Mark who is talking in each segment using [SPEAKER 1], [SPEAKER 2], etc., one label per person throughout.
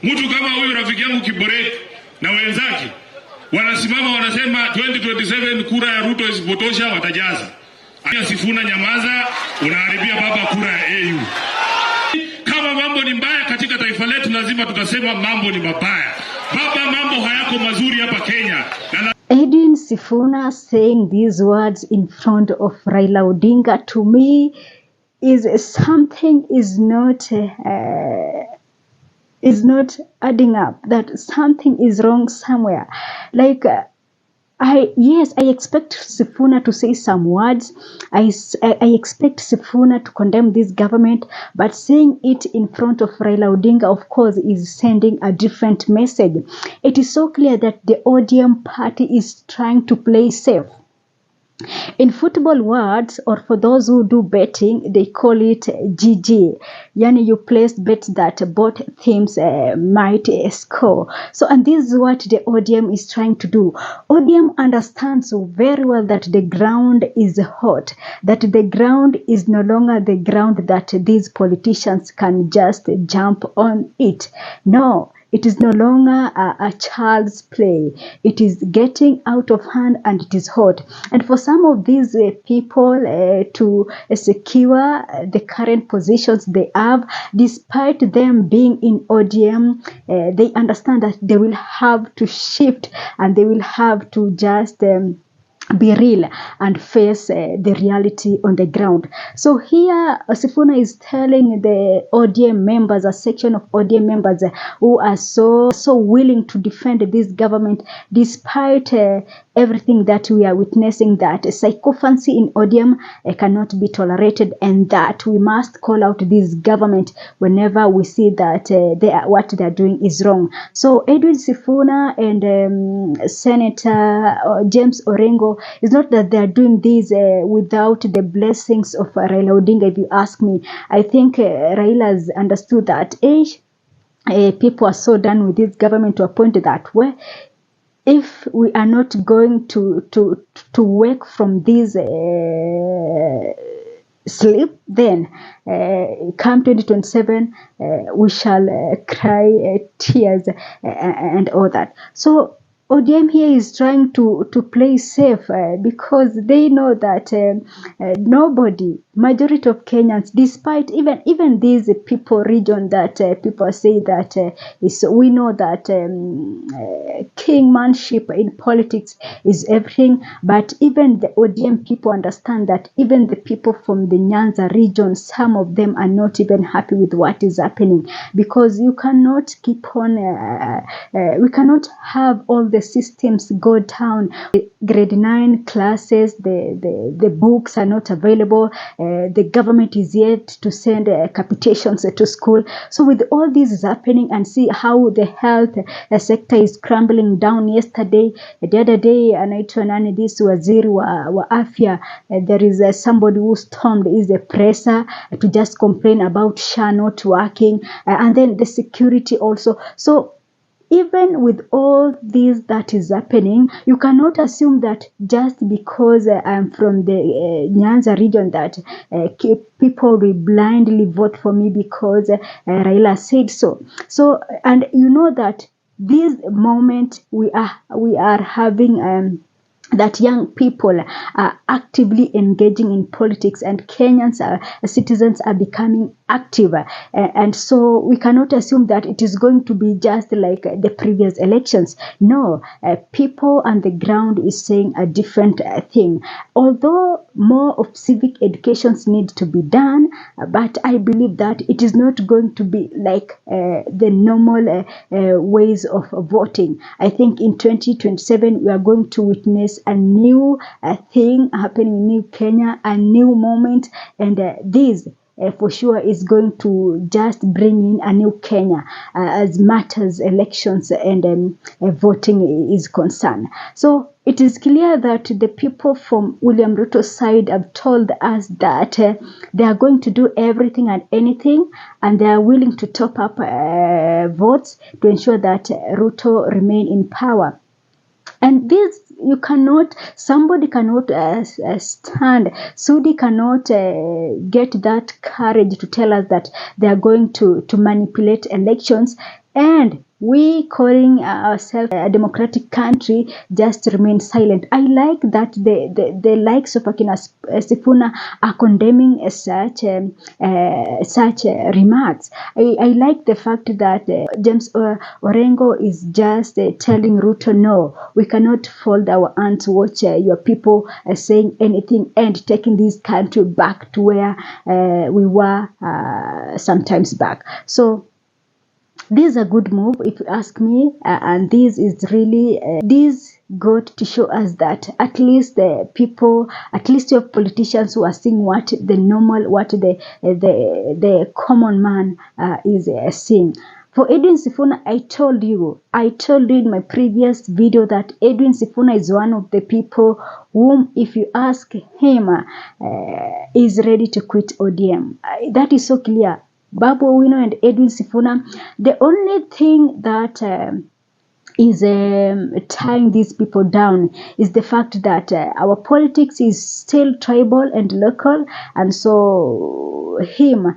[SPEAKER 1] Mtu kama huyu rafiki yangu Kiborek na wenzake wanasimama wanasema 2027 kura ya Ruto isipotosha watajaza. Sifuna nyamaza, unaharibia baba kura ya AU. Kama mambo ni mbaya katika taifa letu lazima tutasema mambo ni mabaya. Baba, mambo hayako mazuri hapa Kenya.
[SPEAKER 2] Edwin Sifuna saying these words in front of Raila Odinga, to me is something is not adding up, that something is wrong somewhere. Like I expect Sifuna to say some words. I expect Sifuna to condemn this government, but saying it in front of Raila Odinga, of course, is sending a different message. It is so clear that the ODM party is trying to play safe. In football words, or for those who do betting, they call it GG. Yani, you place bets that both teams might score. So, and this is what the ODM is trying to do. ODM understands very well that the ground is hot, that the ground is no longer the ground that these politicians can just jump on it. No. It is no longer a child's play. It is getting out of hand and it is hot. And for some of these people to secure the current positions they have, despite them being in ODM, they understand that they will have to shift and they will have to just be real and face the reality on the ground. So here Sifuna is telling the ODM members, a section of ODM members who are so willing to defend this government despite everything that we are witnessing, that sycophancy in ODM cannot be tolerated, and that we must call out this government whenever we see that what they are doing is wrong. So Edwin Sifuna and Senator James Orengo, it's not that they are doing this without the blessings of Raila Odinga, if you ask me. I think Raila has understood that people are so done with this government to a point that where if we are not going to work from this sleep, then come 2027 we shall cry tears and all that. So ODM here is trying to play safe because they know that nobody, majority of Kenyans, despite even these people region that people say that we know that kingmanship in politics is everything, but even the ODM people understand that even the people from the Nyanza region, some of them are not even happy with what is happening, because you cannot keep on we cannot have all the systems go down. Grade 9 classes, the books are not available. The government is yet to send capitations to school. So with all this is happening, and see how the health sector is crumbling down. Yesterday, the other day, anaitwa nani, this waziri wa afya, there is somebody who stormed is the presser to just complain about SHA not working, and then the security also. So even with all this that is happening, you cannot assume that just because I'm from the Nyanza region that people will blindly vote for me because Raila said so. So, and you know that this moment we are having that young people are actively engaging in politics, and Kenyans citizens are becoming active, and so we cannot assume that it is going to be just like the previous elections. No, people on the ground is saying a different thing. Although more of civic educations need to be done, but I believe that it is not going to be like the normal ways of voting. I think in 2027 we are going to witness a new thing happening in New Kenya, a new moment, and this for sure is going to just bring in a new Kenya as matters elections and voting is concerned. So it is clear that the people from William Ruto's side have told us that they are going to do everything and anything, and they are willing to top up votes to ensure that Ruto remain in power. And this, somebody cannot stand. Sudi cannot get that courage to tell us that they are going to manipulate elections. and we calling ourselves a democratic country just remain silent. I like that the likes of Akina Sifuna are condemning such remarks. I like the fact that James Orengo is just telling Ruto, no, we cannot fold our hands, watch your people saying anything and taking this country back to where we were sometimes back. So this is a good move, if you ask me, and this is really this got to show us that at least the people, at least your politicians who are seeing what the normal, what the common man is seeing. For Edwin Sifuna, I told you in my previous video that Edwin Sifuna is one of the people whom, if you ask him, is ready to quit ODM. That is so clear. Babu Owino and Edwin Sifuna, the only thing that is tying these people down is the fact that our politics is still tribal and local, and so him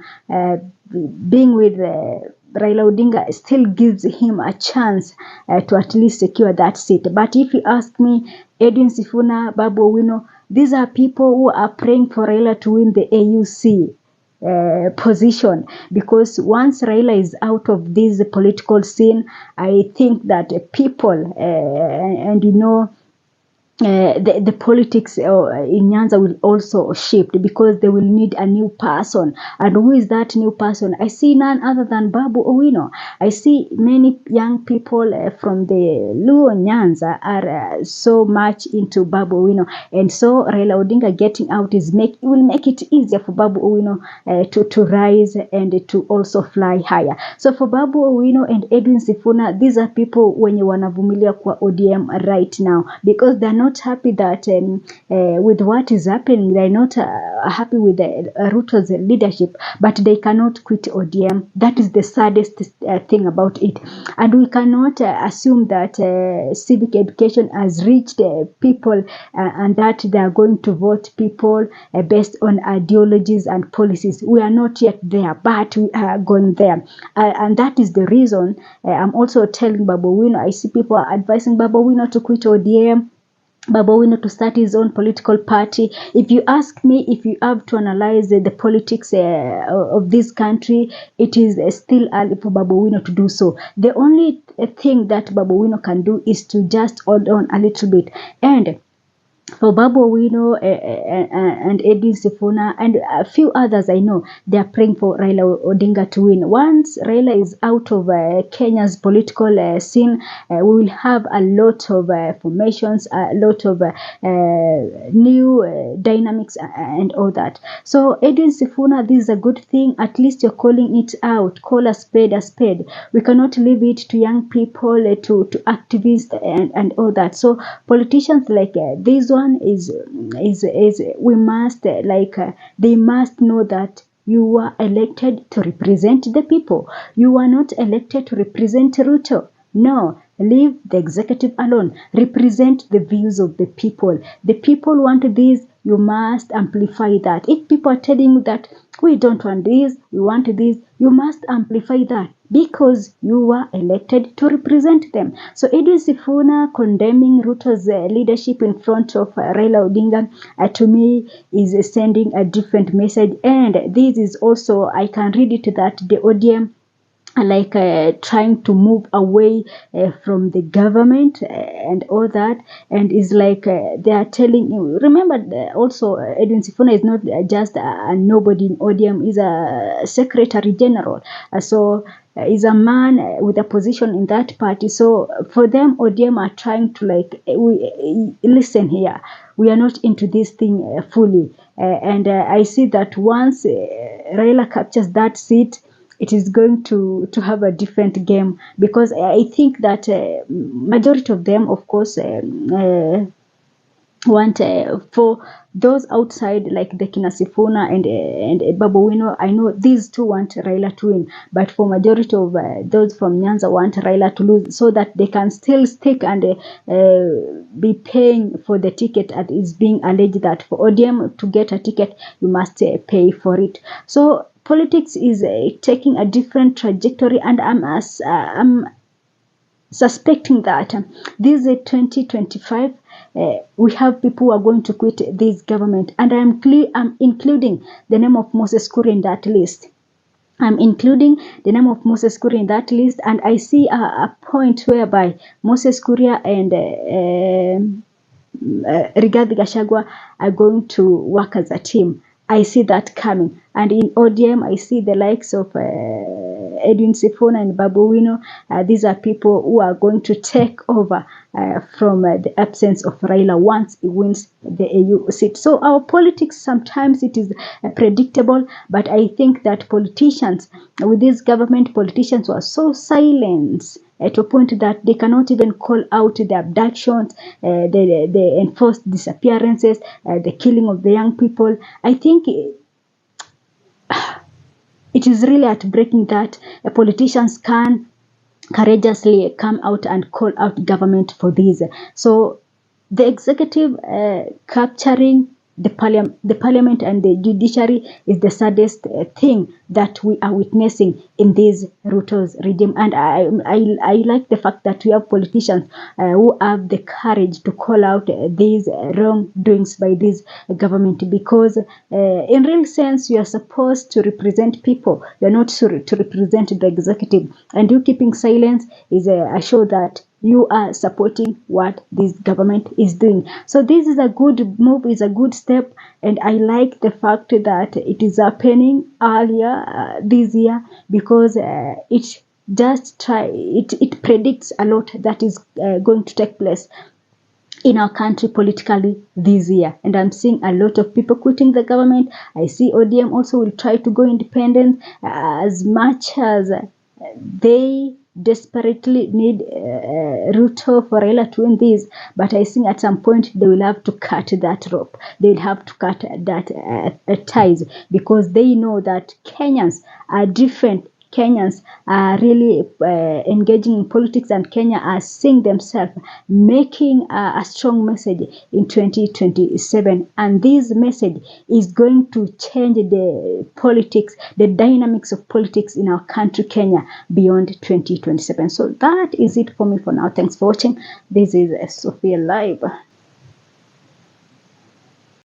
[SPEAKER 2] being with Raila Odinga still gives him a chance to at least secure that seat. But if you ask me, Edwin Sifuna, Babu Owino, these are people who are praying for Raila to win the AUC position, because once Raila is out of this political scene, I think that people and you know the politics in Nyanza will also shift, because they will need a new person. And who is that new person? I see none other than Babu Owino. I see many young people from the Luo Nyanza are so much into Babu Owino, and so Raila Odinga getting out will make it easier for Babu Owino to rise and to also fly higher. So for Babu Owino and Edwin Sifuna, these are people wenye wanavumilia kwa ODM right now, because they're not happy that with what is happening. They're not happy with Ruto's leadership, but they cannot quit ODM. That is the saddest thing about it. And we cannot assume that civic education has reached people and that they are going to vote people based on ideologies and policies. We are not yet there, but we are going there. And that is the reason I'm also telling Babu Owino, I see people advising Babu Owino to quit ODM, Babu Owino to start his own political party. If you ask me, if you have to analyze the politics of this country, it is still early for Babu Owino to do so. The only thing that Babu Owino can do is to just hold on a little bit. And for Babu Owino and Edwin Sifuna and a few others I know, they are praying for Raila Odinga to win. Once Raila is out of Kenya's political scene, we will have a lot of formations, a lot of new dynamics and all that. So Edwin Sifuna, this is a good thing. At least you're calling it out. Call a spade a spade. We cannot leave it to young people, to activists and all that. So politicians like this one is we must they must know that you were elected to represent the people. You were not elected to represent Ruto. No, leave the executive alone. Represent the views of the people. The people want this. You must amplify that. If people are telling you that we don't want this, we want this, you must amplify that, because you were elected to represent them. So Edwin Sifuna condemning Ruto's leadership in front of Raila Odinga, to me, is sending a different message. And this is also, I can read it that the ODM like trying to move away from the government and all that, and is like they are telling you. Remember also Edwin Sifuna is not just a nobody in ODM, he's a secretary general, so is a man with a position in that party. So for them, ODM are trying to listen here, we are not into this thing fully, and I see that once Raila captures that seat, it is going to have a different game, because I think that majority of them, of course, want for those outside like the Kina Sifuna and Babu Owino, I know these two want Raila to win, but for majority of those from Nyanza want Raila to lose, so that they can still stick and be paying for the ticket. And it's being alleged that for ODM to get a ticket, you must pay for it. So politics is taking a different trajectory, and I'm suspecting that this is 2025. We have people who are going to quit this government, and I'm including the name of Moses Kuria in that list. I'm including the name of Moses Kuria in that list, and I see a point whereby Moses Kuria and Rigathi Gachagua are going to work as a team. I see that coming. And in ODM, I see the likes of Edwin Sifuna and Babu Wino. These are people who are going to take over from the absence of Raila once he wins the AU seat. So our politics, sometimes it is predictable, but I think that politicians, with this government, politicians were so silent to a point that they cannot even call out the abductions, the enforced disappearances, the killing of the young people. I think it is really heartbreaking that politicians can courageously come out and call out government for this. So the executive capturing the parliament and the judiciary is the saddest thing that we are witnessing in this Ruto's regime. And I like the fact that we have politicians who have the courage to call out these wrongdoings by this government, because in real sense you are supposed to represent people. You are not to represent the executive, and you keeping silence is a show that you are supporting what this government is doing. So this is a good move, is a good step, and I like the fact that it is happening earlier this year, because it predicts a lot that is going to take place in our country politically this year. And I'm seeing a lot of people quitting the government. I see ODM also will try to go independent, as much as they desperately need Ruto for Raila to win this, but I think at some point they will have to cut that rope. They'll have to cut that ties, because they know that Kenyans are different. Kenyans are really engaging in politics, and Kenya are seeing themselves making a strong message in 2027. And this message is going to change the politics, the dynamics of politics in our country, Kenya, beyond 2027. So that is it for me for now. Thanks for watching. This is Sophia Live.